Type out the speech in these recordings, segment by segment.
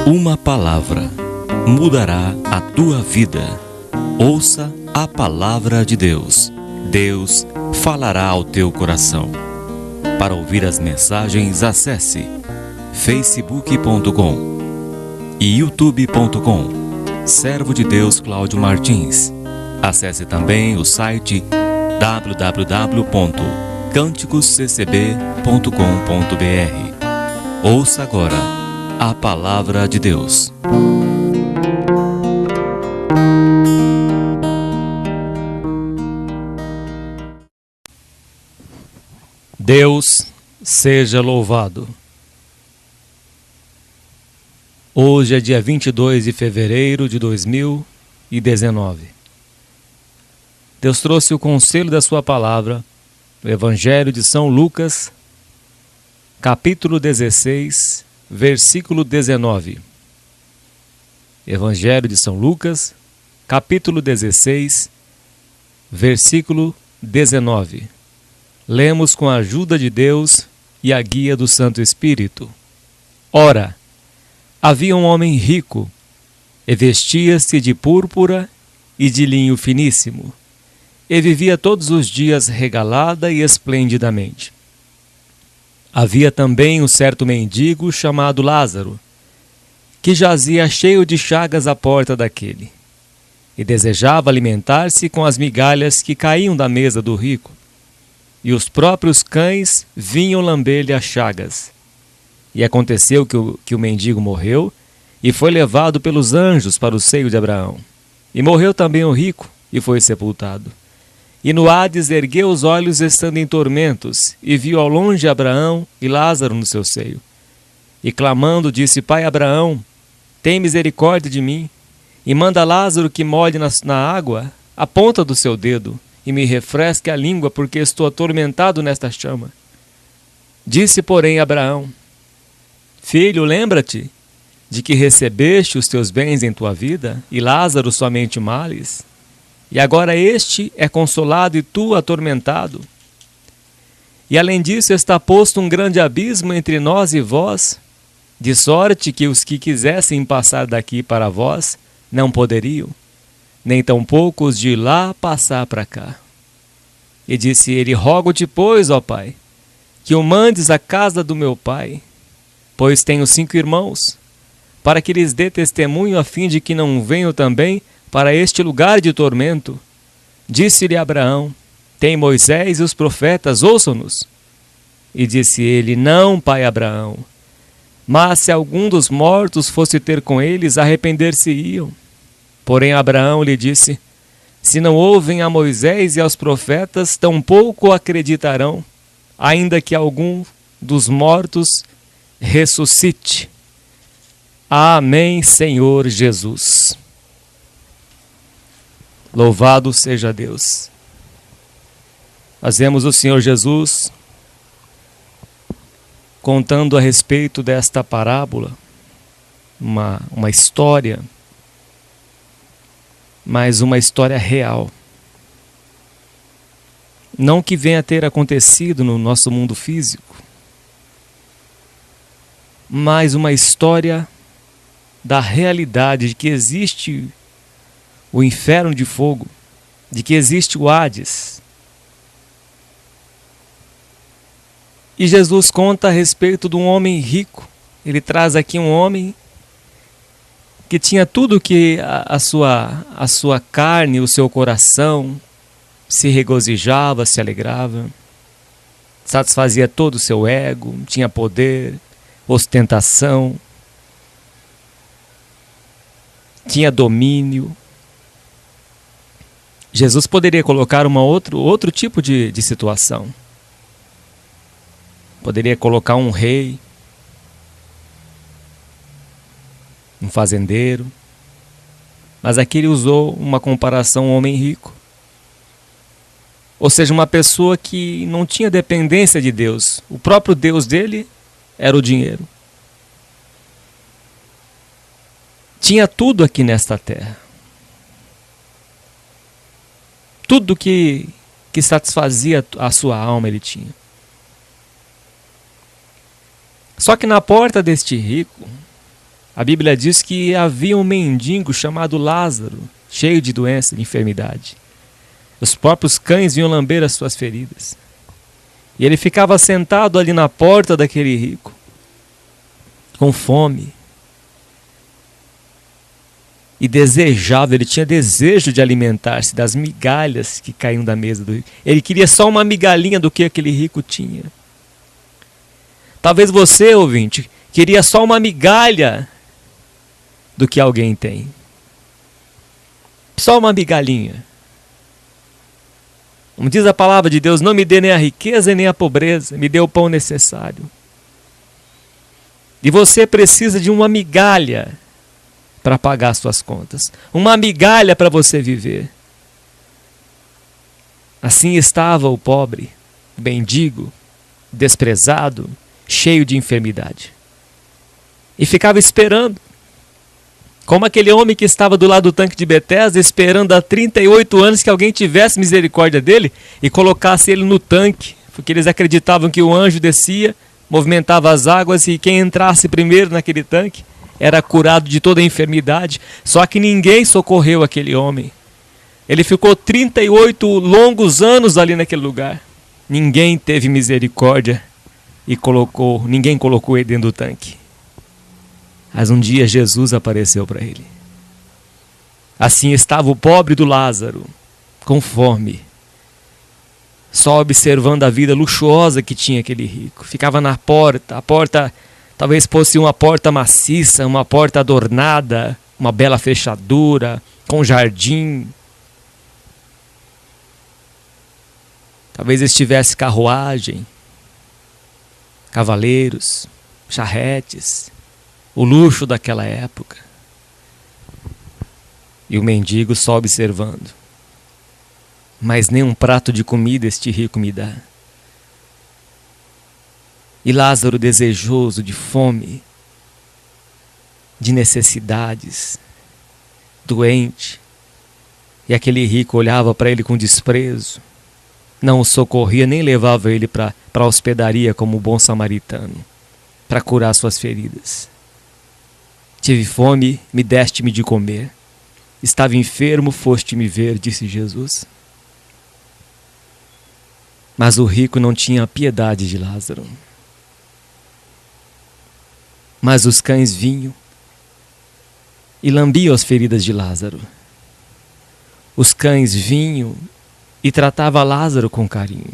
Uma palavra mudará a tua vida. Ouça a palavra de Deus. Deus falará ao teu coração. Para ouvir as mensagens, acesse facebook.com e youtube.com. Servo de Deus Cláudio Martins. Acesse também o site www.canticosccb.com.br. Ouça agora a palavra de Deus. Deus seja louvado. Hoje é dia 22 de fevereiro de 2019. Deus trouxe o conselho da sua palavra, o Evangelho de São Lucas, capítulo 16, versículo 19. Evangelho de São Lucas, capítulo 16, versículo 19. Lemos com a ajuda de Deus e a guia do Santo Espírito. Ora, havia um homem rico, e vestia-se de púrpura e de linho finíssimo, e vivia todos os dias regalada e esplendidamente. Havia também um certo mendigo chamado Lázaro, que jazia cheio de chagas à porta daquele, e desejava alimentar-se com as migalhas que caíam da mesa do rico. E os próprios cães vinham lamber-lhe as chagas. E aconteceu que o mendigo morreu e foi levado pelos anjos para o seio de Abraão. E morreu também o rico e foi sepultado. E no Hades ergueu os olhos estando em tormentos e viu ao longe Abraão e Lázaro no seu seio. E clamando disse: Pai Abraão, tem misericórdia de mim e manda Lázaro que molhe na água a ponta do seu dedo e me refresque a língua, porque estou atormentado nesta chama. Disse, porém, Abraão: Filho, lembra-te de que recebeste os teus bens em tua vida, e Lázaro somente males, e agora este é consolado e tu atormentado. E além disso está posto um grande abismo entre nós e vós, de sorte que os que quisessem passar daqui para vós não poderiam, nem tampouco os de lá passar para cá. E disse ele: Rogo-te, pois, ó Pai, que o mandes à casa do meu pai, pois tenho 5 irmãos, para que lhes dê testemunho, a fim de que não venham também para este lugar de tormento. Disse-lhe Abraão: Tem Moisés e os profetas, ouçam-nos. E disse ele: Não, pai Abraão, mas se algum dos mortos fosse ter com eles, arrepender-se-iam. Porém Abraão lhe disse: Se não ouvem a Moisés e aos profetas, tampouco acreditarão, ainda que algum dos mortos ressuscite. Amém, Senhor Jesus. Louvado seja Deus. Nós vemos o Senhor Jesus contando a respeito desta parábola, uma história, mas uma história real. Não que venha a ter acontecido no nosso mundo físico, mas uma história da realidade de que existe o inferno de fogo, de que existe o Hades. E Jesus conta a respeito de um homem rico. Ele traz aqui um homem que tinha tudo que a sua carne, o seu coração se regozijava, se alegrava, satisfazia todo o seu ego, tinha poder, ostentação, tinha domínio. Jesus poderia colocar outro tipo de situação. Poderia colocar um rei, um fazendeiro, mas aqui ele usou uma comparação homem rico. Ou seja, uma pessoa que não tinha dependência de Deus. O próprio Deus dele era o dinheiro. Tinha tudo aqui nesta terra. Tudo que que satisfazia a sua alma ele tinha. Só que na porta deste rico, a Bíblia diz que havia um mendigo chamado Lázaro, cheio de doença, de enfermidade. Os próprios cães vinham lamber as suas feridas. E ele ficava sentado ali na porta daquele rico, com fome. E desejava, ele tinha desejo de alimentar-se das migalhas que caíam da mesa do rico. Ele queria só uma migalhinha do que aquele rico tinha. Talvez você, ouvinte, queria só uma migalha do que alguém tem. Só uma migalhinha. Como diz a palavra de Deus, não me dê nem a riqueza nem a pobreza, me dê o pão necessário. E você precisa de uma migalha para pagar suas contas. Uma migalha para você viver. Assim estava o pobre, mendigo, desprezado, cheio de enfermidade. E ficava esperando. Como aquele homem que estava do lado do tanque de Betesda, esperando há 38 anos que alguém tivesse misericórdia dele e colocasse ele no tanque. Porque eles acreditavam que o anjo descia, movimentava as águas e quem entrasse primeiro naquele tanque era curado de toda a enfermidade. Só que ninguém socorreu aquele homem. Ele ficou 38 longos anos ali naquele lugar. Ninguém teve misericórdia e ninguém colocou ele dentro do tanque. Mas um dia Jesus apareceu para ele. Assim estava o pobre do Lázaro, com fome, só observando a vida luxuosa que tinha aquele rico. Ficava na porta, a porta talvez fosse uma porta maciça, uma porta adornada, uma bela fechadura, com jardim. Talvez estivesse carruagem, cavaleiros, charretes, o luxo daquela época. E o mendigo só observando. Mas nem um prato de comida este rico me dá. E Lázaro, desejoso de fome, de necessidades, doente, e aquele rico olhava para ele com desprezo, não o socorria nem levava ele para a hospedaria como bom samaritano, para curar suas feridas. Tive fome, me deste-me de comer. Estava enfermo, foste-me ver, disse Jesus. Mas o rico não tinha piedade de Lázaro. Mas os cães vinham e lambiam as feridas de Lázaro. Os cães vinham e tratavam Lázaro com carinho.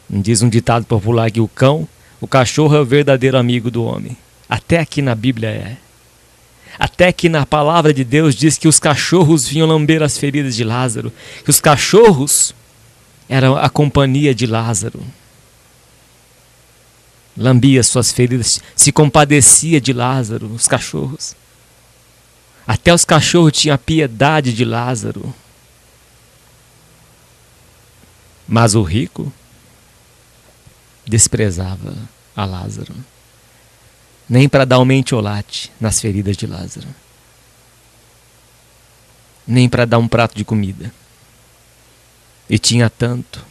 Diz um ditado popular que o cachorro é o verdadeiro amigo do homem. Até aqui na Bíblia é. Até que na palavra de Deus diz que os cachorros vinham lamber as feridas de Lázaro. Que os cachorros eram a companhia de Lázaro. Lambia suas feridas, se compadecia de Lázaro, os cachorros. Até os cachorros tinham piedade de Lázaro. Mas o rico desprezava a Lázaro. Nem para dar um mentiolate nas feridas de Lázaro. Nem para dar um prato de comida. E tinha tanto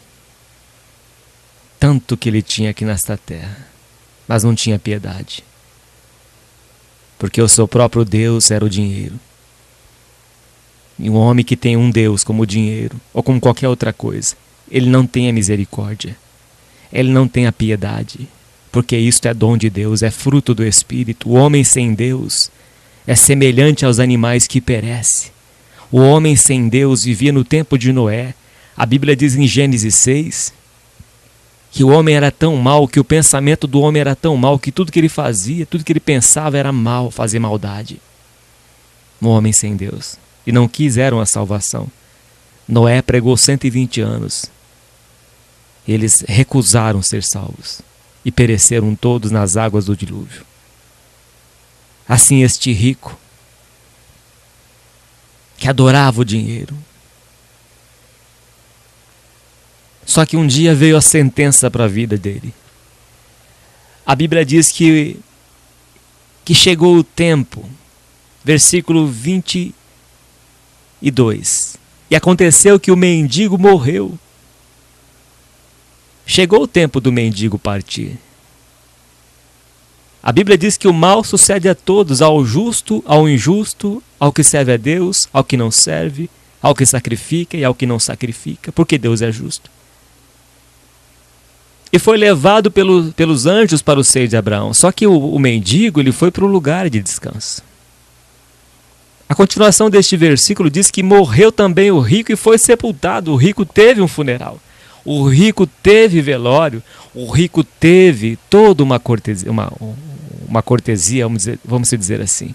que ele tinha aqui nesta terra, mas não tinha piedade. Porque o seu próprio Deus era o dinheiro. E um homem que tem um Deus como o dinheiro, ou como qualquer outra coisa, ele não tem a misericórdia. Ele não tem a piedade. Porque isto é dom de Deus, é fruto do Espírito. O homem sem Deus é semelhante aos animais que perecem. O homem sem Deus vivia no tempo de Noé. A Bíblia diz em Gênesis 6 que o homem era tão mau, que o pensamento do homem era tão mau, que tudo que ele fazia, tudo que ele pensava era mal, fazer maldade. Um homem sem Deus. E não quiseram a salvação. Noé pregou 120 anos. Eles recusaram ser salvos. E pereceram todos nas águas do dilúvio. Assim este rico, que adorava o dinheiro. Só que um dia veio a sentença para a vida dele. A Bíblia diz que chegou o tempo, versículo 22. E aconteceu que o mendigo morreu. Chegou o tempo do mendigo partir. A Bíblia diz que o mal sucede a todos, ao justo, ao injusto, ao que serve a Deus, ao que não serve, ao que sacrifica e ao que não sacrifica, porque Deus é justo. E foi levado pelos anjos para o seio de Abraão. Só que o mendigo ele foi para o lugar de descanso. A continuação deste versículo diz que morreu também o rico e foi sepultado. O rico teve um funeral. O rico teve velório. O rico teve toda uma cortesia, uma cortesia, vamos dizer assim.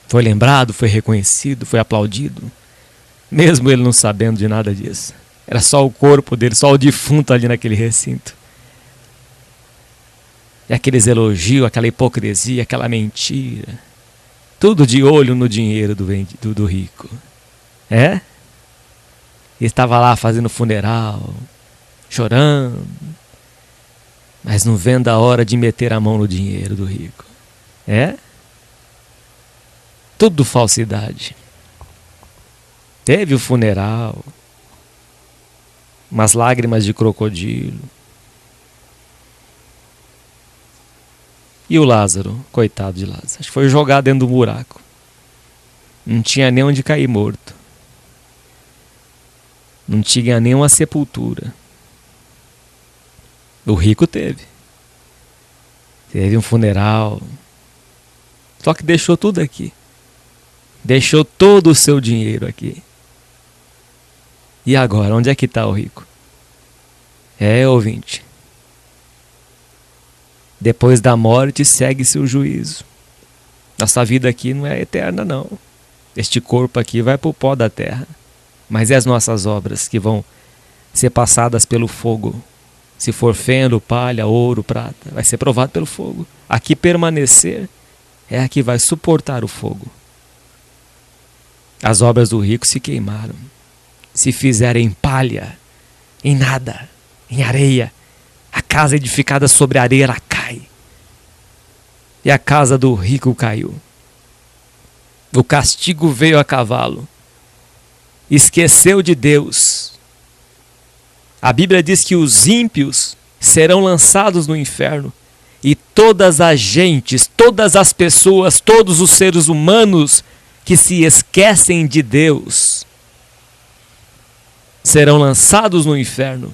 Foi lembrado, foi reconhecido, foi aplaudido, mesmo ele não sabendo de nada disso. Era só o corpo dele, só o defunto ali naquele recinto. E aqueles elogios, aquela hipocrisia, aquela mentira. Tudo de olho no dinheiro do rico. É? Ele estava lá fazendo funeral, chorando, mas não vendo a hora de meter a mão no dinheiro do rico. É? Tudo falsidade. Teve o funeral, umas lágrimas de crocodilo. E o Lázaro, coitado de Lázaro, acho que foi jogado dentro do buraco. Não tinha nem onde cair morto. Não tinha nem uma sepultura. O rico teve. Teve um funeral. Só que deixou tudo aqui. Deixou todo o seu dinheiro aqui. E agora, onde é que está o rico? É, ouvinte. Depois da morte segue-se o juízo. Nossa vida aqui não é eterna, não. Este corpo aqui vai para o pó da terra. Mas é as nossas obras que vão ser passadas pelo fogo. Se for feno, palha, ouro, prata, vai ser provado pelo fogo. Aqui permanecer é a que vai suportar o fogo. As obras do rico se queimaram. Se fizerem em palha, em nada, em areia, a casa edificada sobre a areia, ela cai. E a casa do rico caiu. O castigo veio a cavalo. Esqueceu de Deus. A Bíblia diz que os ímpios serão lançados no inferno. E todas as gentes, todas as pessoas, todos os seres humanos que se esquecem de Deus serão lançados no inferno.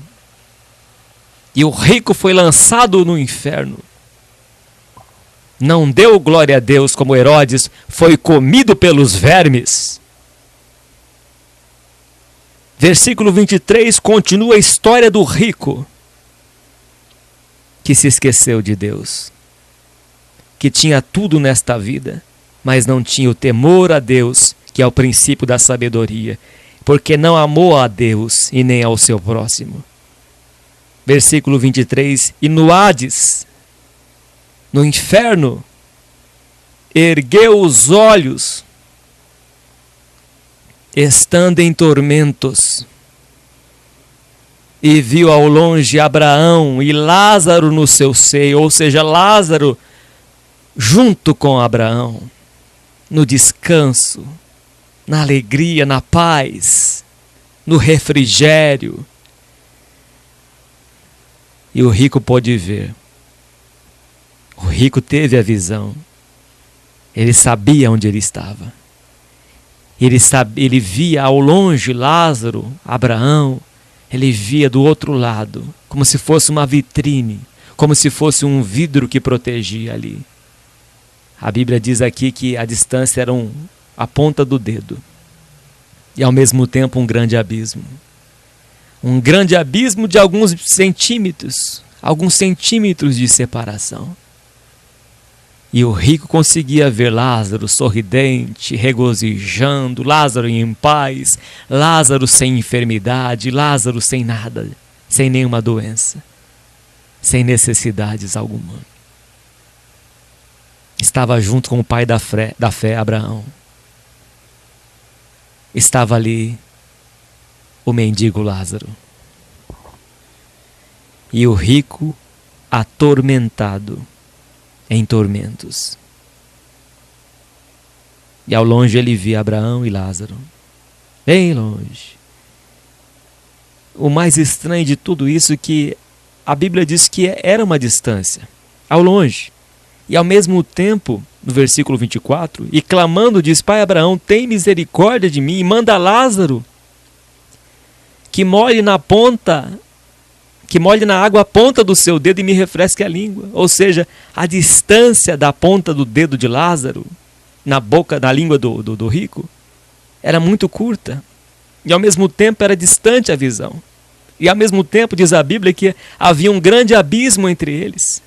E o rico foi lançado no inferno. Não deu glória a Deus como Herodes, foi comido pelos vermes. Versículo 23 continua a história do rico que se esqueceu de Deus, que tinha tudo nesta vida, mas não tinha o temor a Deus, que é o princípio da sabedoria, porque não amou a Deus e nem ao seu próximo. Versículo 23, e no Hades, no inferno, ergueu os olhos, estando em tormentos, e viu ao longe Abraão e Lázaro no seu seio, ou seja, Lázaro junto com Abraão, no descanso, na alegria, na paz, no refrigério. E o rico pôde ver. O rico teve a visão. Ele sabia onde ele estava. Ele via ao longe Lázaro, Abraão. Ele via do outro lado, como se fosse uma vitrine, como se fosse um vidro que protegia ali. A Bíblia diz aqui que a distância era a ponta do dedo. E ao mesmo tempo um grande abismo. Um grande abismo de alguns centímetros de separação. E o rico conseguia ver Lázaro sorridente, regozijando, Lázaro em paz, Lázaro sem enfermidade, Lázaro sem nada, sem nenhuma doença, sem necessidades alguma. Estava junto com o pai da fé, Abraão. Estava ali o mendigo Lázaro. E o rico atormentado em tormentos. E ao longe ele via Abraão e Lázaro. bem longe. O mais estranho de tudo isso é que a Bíblia diz que era uma distância, ao longe. E ao mesmo tempo, no versículo 24, e clamando diz: Pai Abraão, tem misericórdia de mim e manda Lázaro que molhe na água a ponta do seu dedo e me refresque a língua. Ou seja, a distância da ponta do dedo de Lázaro na língua do rico era muito curta. E ao mesmo tempo era distante a visão. E ao mesmo tempo diz a Bíblia que havia um grande abismo entre eles,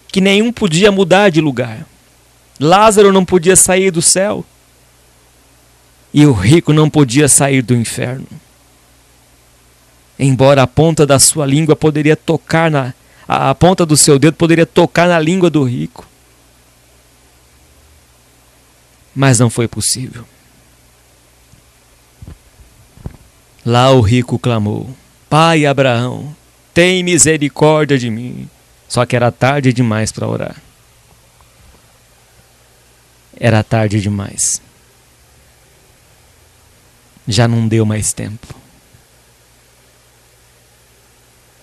que nenhum podia mudar de lugar. Lázaro não podia sair do céu e o rico não podia sair do inferno. Embora a ponta da sua língua poderia tocar a ponta do seu dedo poderia tocar na língua do rico. Mas não foi possível. Lá o rico clamou: Pai Abraão, tem misericórdia de mim. Só que era tarde demais para orar. Era tarde demais. Já não deu mais tempo.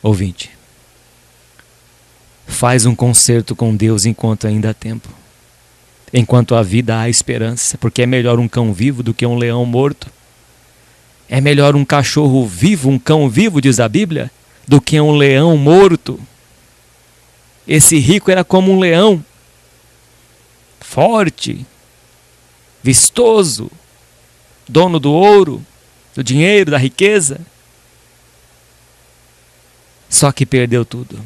Ouvinte, faz um concerto com Deus enquanto ainda há tempo. Enquanto há vida, há esperança, porque é melhor um cão vivo do que um leão morto. É melhor um cachorro vivo, um cão vivo, diz a Bíblia, do que um leão morto. Esse rico era como um leão, forte, vistoso, dono do ouro, do dinheiro, da riqueza. Só que perdeu tudo.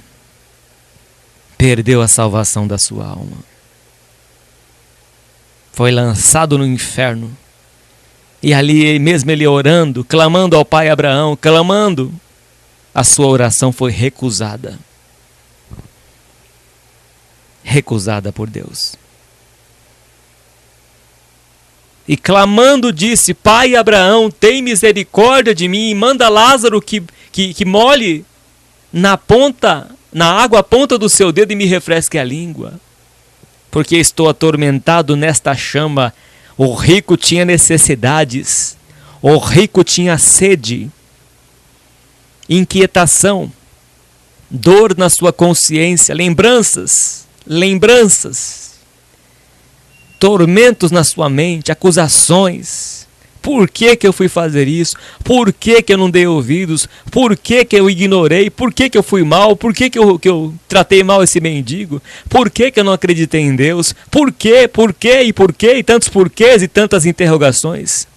Perdeu a salvação da sua alma. Foi lançado no inferno. E ali mesmo ele orando, clamando ao pai Abraão, clamando, a sua oração foi recusada. Recusada por Deus. E clamando disse: Pai Abraão, tem misericórdia de mim e manda Lázaro que molhe na água a ponta do seu dedo e me refresque a língua, porque estou atormentado nesta chama. O rico tinha necessidades, o rico tinha sede, inquietação, dor na sua consciência, lembranças, tormentos na sua mente, acusações. Por que eu fui fazer isso? Por que eu não dei ouvidos? Por que eu ignorei? Por que eu fui mal? Por que eu tratei mal esse mendigo? Por que eu não acreditei em Deus? Por quê? Por quê? E por quê? E tantos porquês e tantas interrogações.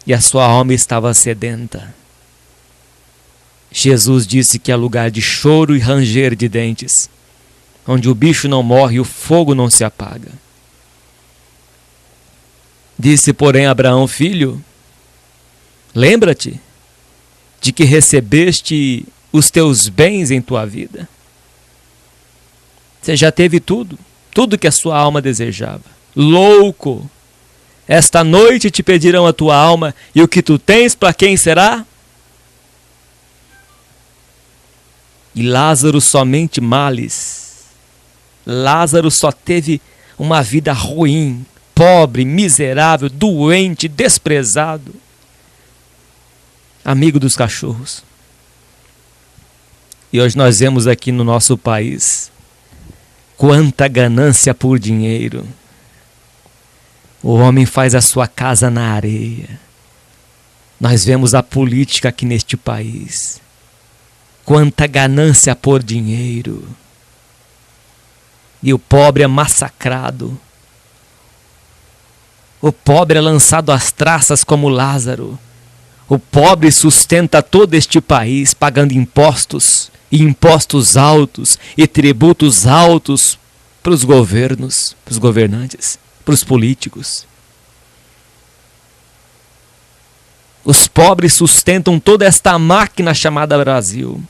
E a sua alma estava sedenta. Jesus disse que é lugar de choro e ranger de dentes, onde o bicho não morre e o fogo não se apaga. Disse, porém, Abraão: Filho, lembra-te de que recebeste os teus bens em tua vida. Você já teve tudo que a sua alma desejava. Louco! Esta noite te pedirão a tua alma, e o que tu tens, para quem será? E Lázaro somente males. Lázaro só teve uma vida ruim, pobre, miserável, doente, desprezado, amigo dos cachorros. E hoje nós vemos aqui no nosso país quanta ganância por dinheiro. O homem faz a sua casa na areia. Nós vemos a política aqui neste país. Quanta ganância por dinheiro. E o pobre é massacrado. O pobre é lançado às traças como Lázaro. O pobre sustenta todo este país pagando impostos, e impostos altos, e tributos altos para os governos, para os governantes, para os políticos. Os pobres sustentam toda esta máquina chamada Brasil.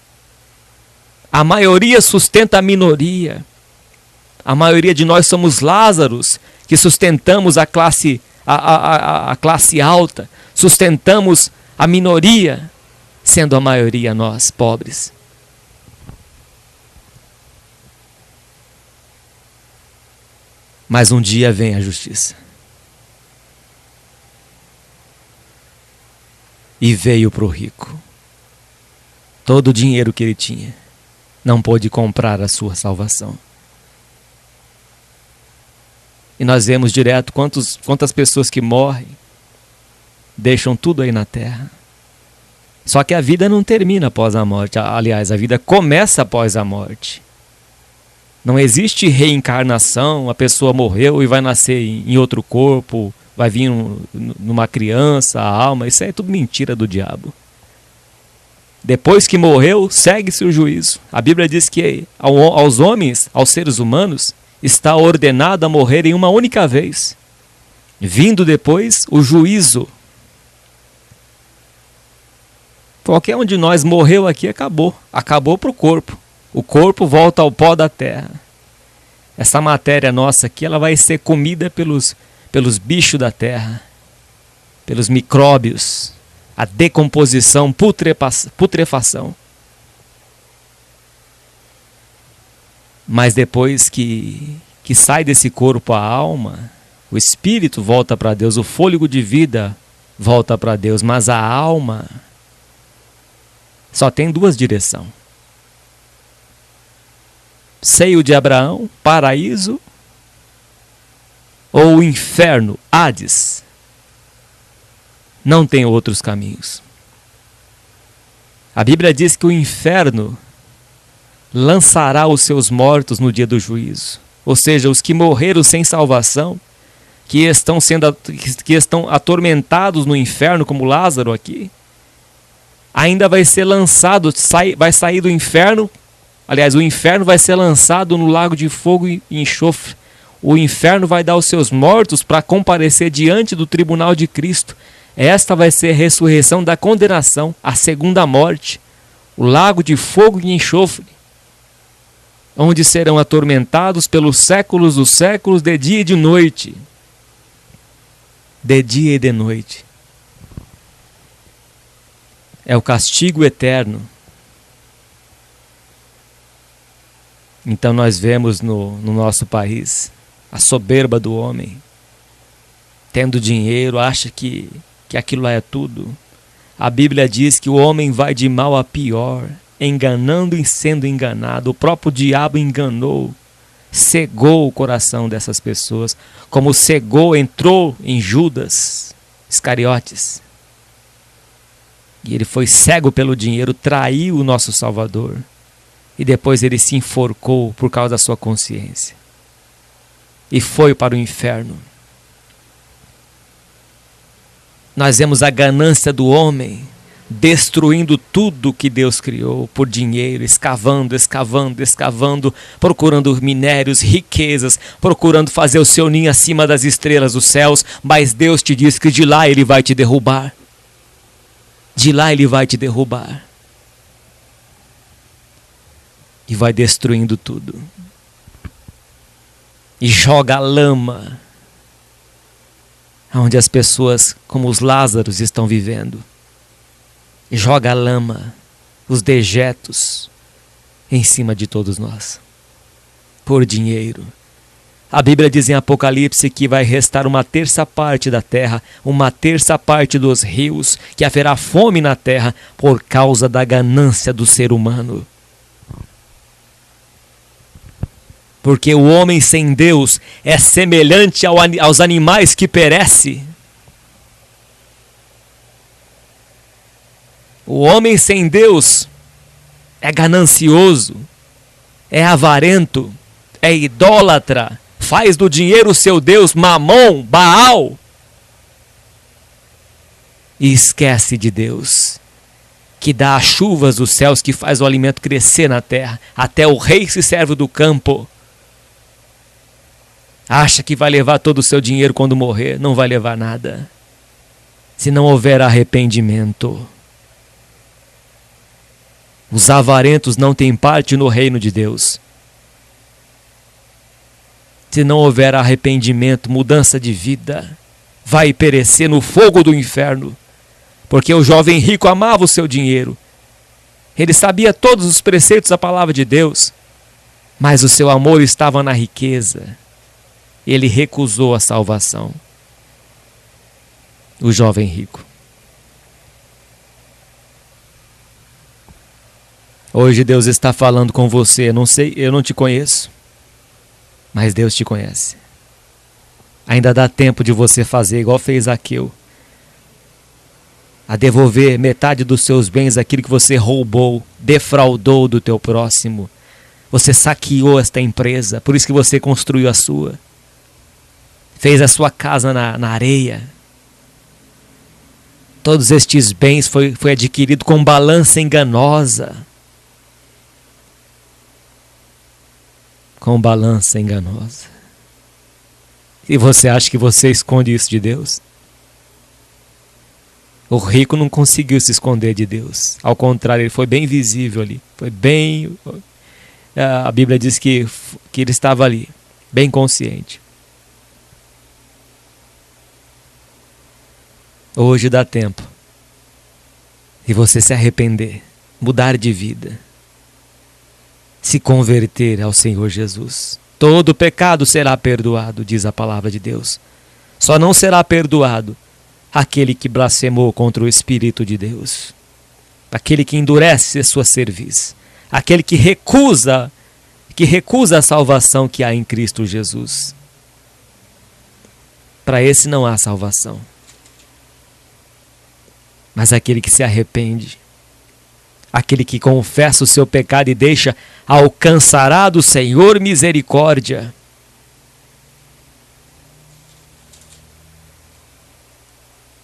A maioria sustenta a minoria. A maioria de nós somos Lázaros, que sustentamos a classe alta, sustentamos a minoria, sendo a maioria nós, pobres. Mas um dia vem a justiça. e veio para o rico. Todo o dinheiro que ele tinha não pôde comprar a sua salvação. E nós vemos direto quantas pessoas que morrem, deixam tudo aí na terra. Só que a vida não termina após a morte. Aliás, a vida começa após a morte. Não existe reencarnação, a pessoa morreu e vai nascer em outro corpo, vai vir numa criança, a alma. Isso é tudo mentira do diabo. Depois que morreu, segue-se o juízo. A Bíblia diz que aos homens, aos seres humanos, está ordenado a morrer em uma única vez. Vindo depois o juízo. Qualquer um de nós morreu aqui, acabou. Acabou para o corpo. O corpo volta ao pó da terra. Essa matéria nossa aqui, ela vai ser comida pelos bichos da terra, pelos micróbios, a decomposição, putrefação. Mas depois que sai desse corpo a alma, o espírito volta para Deus, o fôlego de vida volta para Deus, mas a alma só tem duas direções. Seio de Abraão, paraíso, ou o inferno, Hades. Não tem outros caminhos. A Bíblia diz que o inferno lançará os seus mortos no dia do juízo. Ou seja, os que morreram sem salvação, que estão atormentados no inferno, como Lázaro aqui, ainda vai ser lançado, vai sair do inferno. Aliás, o inferno vai ser lançado no lago de fogo e enxofre. O inferno vai dar os seus mortos para comparecer diante do tribunal de Cristo. Esta vai ser a ressurreição da condenação, a segunda morte. O lago de fogo e enxofre, onde serão atormentados pelos séculos dos séculos, de dia e de noite. De dia e de noite. É o castigo eterno. Então nós vemos no nosso país a soberba do homem, tendo dinheiro, acha que aquilo lá é tudo. A Bíblia diz que o homem vai de mal a pior, enganando e sendo enganado. O próprio diabo enganou, cegou o coração dessas pessoas, como cegou, entrou em Judas Iscariotes. E ele foi cego pelo dinheiro, traiu o nosso Salvador. E depois ele se enforcou por causa da sua consciência. E foi para o inferno. Nós vemos a ganância do homem destruindo tudo que Deus criou por dinheiro, escavando, procurando minérios, riquezas, procurando fazer o seu ninho acima das estrelas dos céus, mas Deus te diz que de lá Ele vai te derrubar. De lá Ele vai te derrubar. E vai destruindo tudo. E joga a lama onde as pessoas, como os Lázaros, estão vivendo. E joga a lama, os dejetos, em cima de todos nós. Por dinheiro. A Bíblia diz em Apocalipse que vai restar 1/3 da terra, 1/3 dos rios, que haverá fome na terra por causa da ganância do ser humano. Porque o homem sem Deus é semelhante aos animais que perecem. O homem sem Deus é ganancioso, é avarento, é idólatra, faz do dinheiro seu Deus, Mamon, Baal. E esquece de Deus, que dá as chuvas dos céus, que faz o alimento crescer na terra. Até o rei se serve do campo. Acha que vai levar todo o seu dinheiro quando morrer. Não vai levar nada. Se não houver arrependimento. Os avarentos não têm parte no reino de Deus. Se não houver arrependimento, mudança de vida, vai perecer no fogo do inferno. Porque o jovem rico amava o seu dinheiro. Ele sabia todos os preceitos da palavra de Deus. Mas o seu amor estava na riqueza. Ele recusou a salvação. O jovem rico. Hoje Deus está falando com você. Eu não sei, eu não te conheço, mas Deus te conhece. Ainda dá tempo de você fazer igual fez Zaqueu, a devolver metade dos seus bens, aquilo que você roubou, defraudou do teu próximo. Você saqueou esta empresa, por isso que você construiu a sua. Fez a sua casa na areia. Todos estes bens foi adquirido com balança enganosa. Com balança enganosa. E você acha que você esconde isso de Deus? O rico não conseguiu se esconder de Deus. Ao contrário, ele foi bem visível ali. Foi bem... A Bíblia diz que ele estava ali, bem consciente. Hoje dá tempo de você se arrepender, mudar de vida, se converter ao Senhor Jesus. Todo pecado será perdoado, diz a palavra de Deus. Só não será perdoado aquele que blasfemou contra o Espírito de Deus, aquele que endurece a sua cerviz, aquele que recusa a salvação que há em Cristo Jesus. Para esse não há salvação. Mas aquele que se arrepende, aquele que confessa o seu pecado e deixa, alcançará do Senhor misericórdia.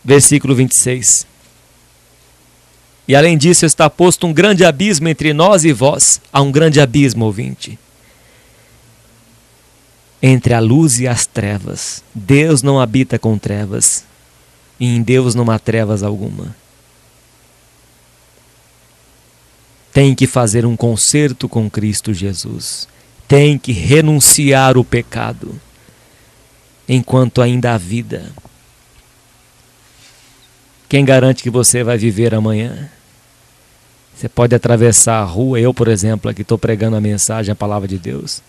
Versículo 26. E além disso está posto um grande abismo entre nós e vós. Há um grande abismo, ouvinte, entre a luz e as trevas. Deus não habita com trevas, e em Deus não há trevas alguma. Tem que fazer um concerto com Cristo Jesus. Tem que renunciar o pecado enquanto ainda há vida. Quem garante que você vai viver amanhã? Você pode atravessar a rua. Eu, por exemplo, aqui estou pregando a mensagem, a palavra de Deus.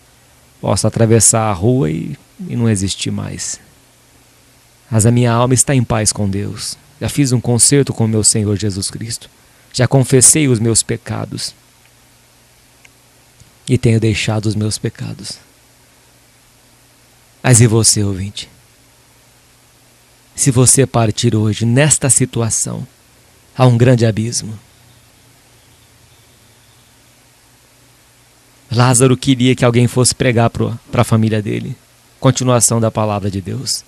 Posso atravessar a rua e não existir mais. Mas a minha alma está em paz com Deus. Já fiz um concerto com o meu Senhor Jesus Cristo. Já confessei os meus pecados. E tenho deixado os meus pecados. Mas e você, ouvinte? Se você partir hoje nesta situação, há um grande abismo. Lázaro queria que alguém fosse pregar para a família dele. Continuação da palavra de Deus.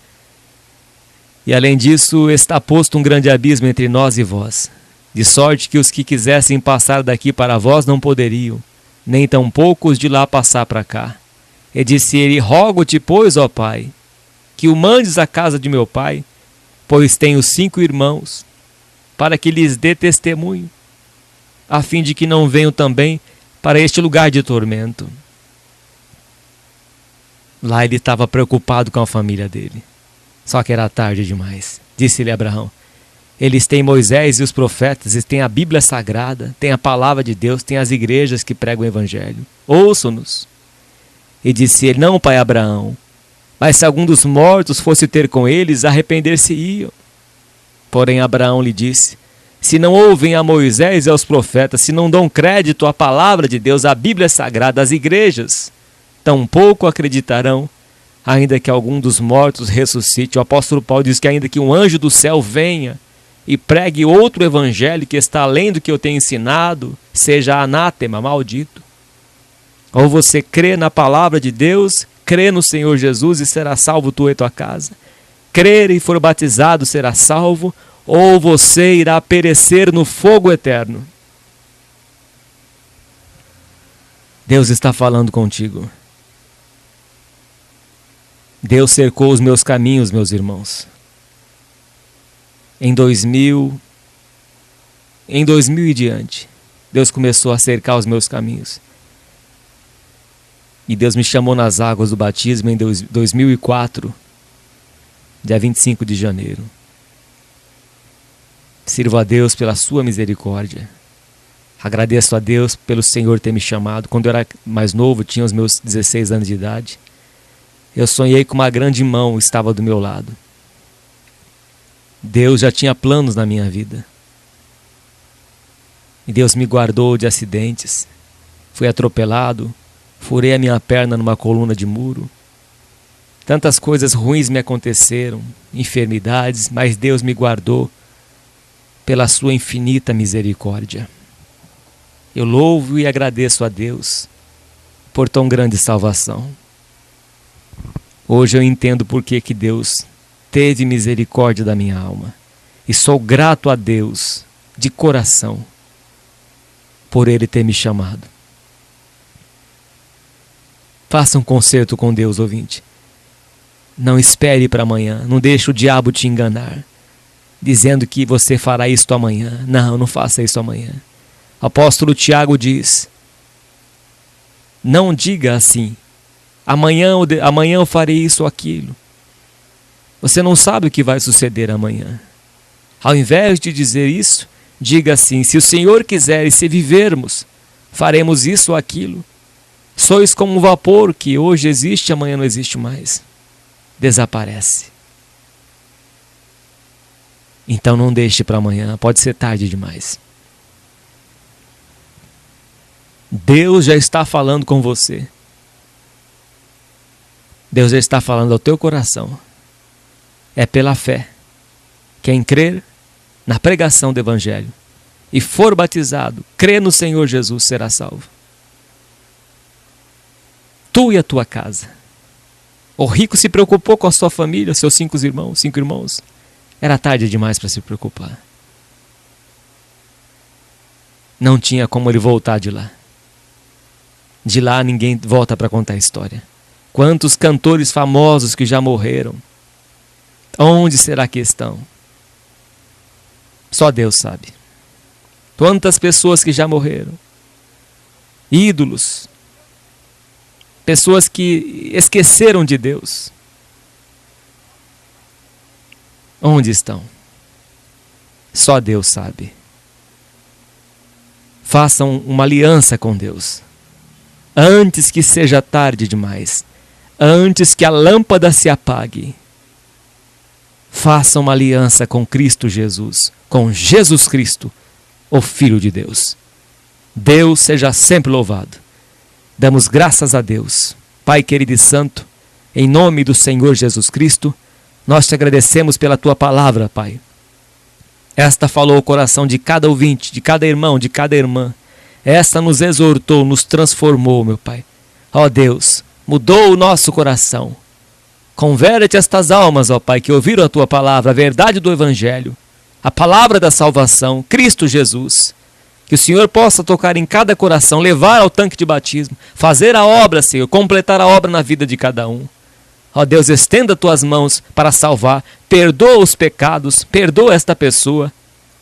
E além disso, está posto um grande abismo entre nós e vós, de sorte que os que quisessem passar daqui para vós não poderiam, nem tampouco os de lá passar para cá. E disse ele: rogo-te, pois, ó Pai, que o mandes à casa de meu pai, pois tenho 5 irmãos, para que lhes dê testemunho, a fim de que não venham também para este lugar de tormento. Lá ele estava preocupado com a família dele. Só que era tarde demais. Disse-lhe Abraão: eles têm Moisés e os profetas, eles têm a Bíblia Sagrada, têm a palavra de Deus, têm as igrejas que pregam o Evangelho. Ouçam-nos. E disse ele: não, pai Abraão, mas se algum dos mortos fosse ter com eles, arrepender-se-iam. Porém Abraão lhe disse: se não ouvem a Moisés e aos profetas, se não dão crédito à palavra de Deus, à Bíblia Sagrada, às igrejas, tampouco acreditarão, ainda que algum dos mortos ressuscite. O apóstolo Paulo diz que ainda que um anjo do céu venha e pregue outro evangelho que está além do que eu tenho ensinado, seja anátema, maldito. Ou você crê na palavra de Deus, crê no Senhor Jesus e será salvo tu e tua casa. Crer e for batizado será salvo, ou você irá perecer no fogo eterno. Deus está falando contigo. Deus cercou os meus caminhos, meus irmãos. Em 2000 e diante, Deus começou a cercar os meus caminhos. E Deus me chamou nas águas do batismo em 2004, dia 25 de janeiro. Sirvo a Deus pela sua misericórdia. Agradeço a Deus pelo Senhor ter me chamado. Quando eu era mais novo, tinha os meus 16 anos de idade, eu sonhei que uma grande mão estava do meu lado. Deus já tinha planos na minha vida. E Deus me guardou de acidentes. Fui atropelado, furei a minha perna numa coluna de muro. Tantas coisas ruins me aconteceram, enfermidades, mas Deus me guardou pela sua infinita misericórdia. Eu louvo e agradeço a Deus por tão grande salvação. Hoje eu entendo por que Deus teve misericórdia da minha alma. E sou grato a Deus de coração por Ele ter me chamado. Faça um concerto com Deus, ouvinte. Não espere para amanhã. Não deixe o diabo te enganar, dizendo que você fará isto amanhã. Não, não faça isso amanhã. O apóstolo Tiago diz: não diga assim, amanhã eu farei isso ou aquilo. Você não sabe o que vai suceder amanhã. Ao invés de dizer isso, diga assim: se o Senhor quiser e se vivermos, faremos isso ou aquilo. Sois como um vapor que hoje existe, amanhã não existe mais. Desaparece. Então não deixe para amanhã, pode ser tarde demais. Deus já está falando com você. Deus já está falando ao teu coração. É pela fé. Quem crer na pregação do Evangelho e for batizado, crê no Senhor Jesus, será salvo. Tu e a tua casa. O rico se preocupou com a sua família, seus 5 irmãos. Era tarde demais para se preocupar. Não tinha como ele voltar de lá. De lá ninguém volta para contar a história. Quantos cantores famosos que já morreram? Onde será que estão? Só Deus sabe. Quantas pessoas que já morreram? Ídolos. Pessoas que esqueceram de Deus. Onde estão? Só Deus sabe. Façam uma aliança com Deus. Antes que seja tarde demais. Antes que a lâmpada se apague. Façam uma aliança com Cristo Jesus. Com Jesus Cristo, o Filho de Deus. Deus seja sempre louvado. Damos graças a Deus. Pai querido e santo, em nome do Senhor Jesus Cristo, nós te agradecemos pela tua palavra, Pai. Esta falou o coração de cada ouvinte, de cada irmão, de cada irmã. Esta nos exortou, nos transformou, meu Pai. Ó Deus, mudou o nosso coração. Converte estas almas, ó Pai, que ouviram a tua palavra, a verdade do Evangelho, a palavra da salvação, Cristo Jesus. Que o Senhor possa tocar em cada coração, levar ao tanque de batismo, fazer a obra, Senhor, completar a obra na vida de cada um. Ó Deus, estenda tuas mãos para salvar, perdoa os pecados, perdoa esta pessoa,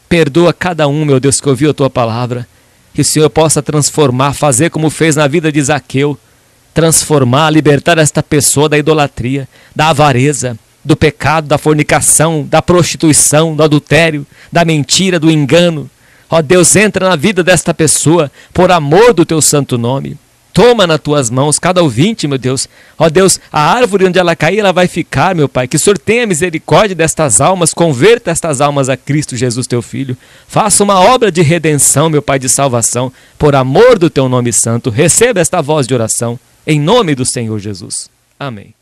perdoa cada um, meu Deus, que ouviu a tua palavra. Que o Senhor possa transformar, fazer como fez na vida de Zaqueu, transformar, libertar esta pessoa da idolatria, da avareza, do pecado, da fornicação, da prostituição, do adultério, da mentira, do engano. Ó Deus, entra na vida desta pessoa, por amor do teu santo nome. Toma nas tuas mãos cada ouvinte, meu Deus. Ó Deus, a árvore onde ela cair, ela vai ficar, meu Pai. Que o Senhor tenha misericórdia destas almas, converta estas almas a Cristo Jesus, teu Filho. Faça uma obra de redenção, meu Pai, de salvação. Por amor do teu nome santo, receba esta voz de oração, em nome do Senhor Jesus. Amém.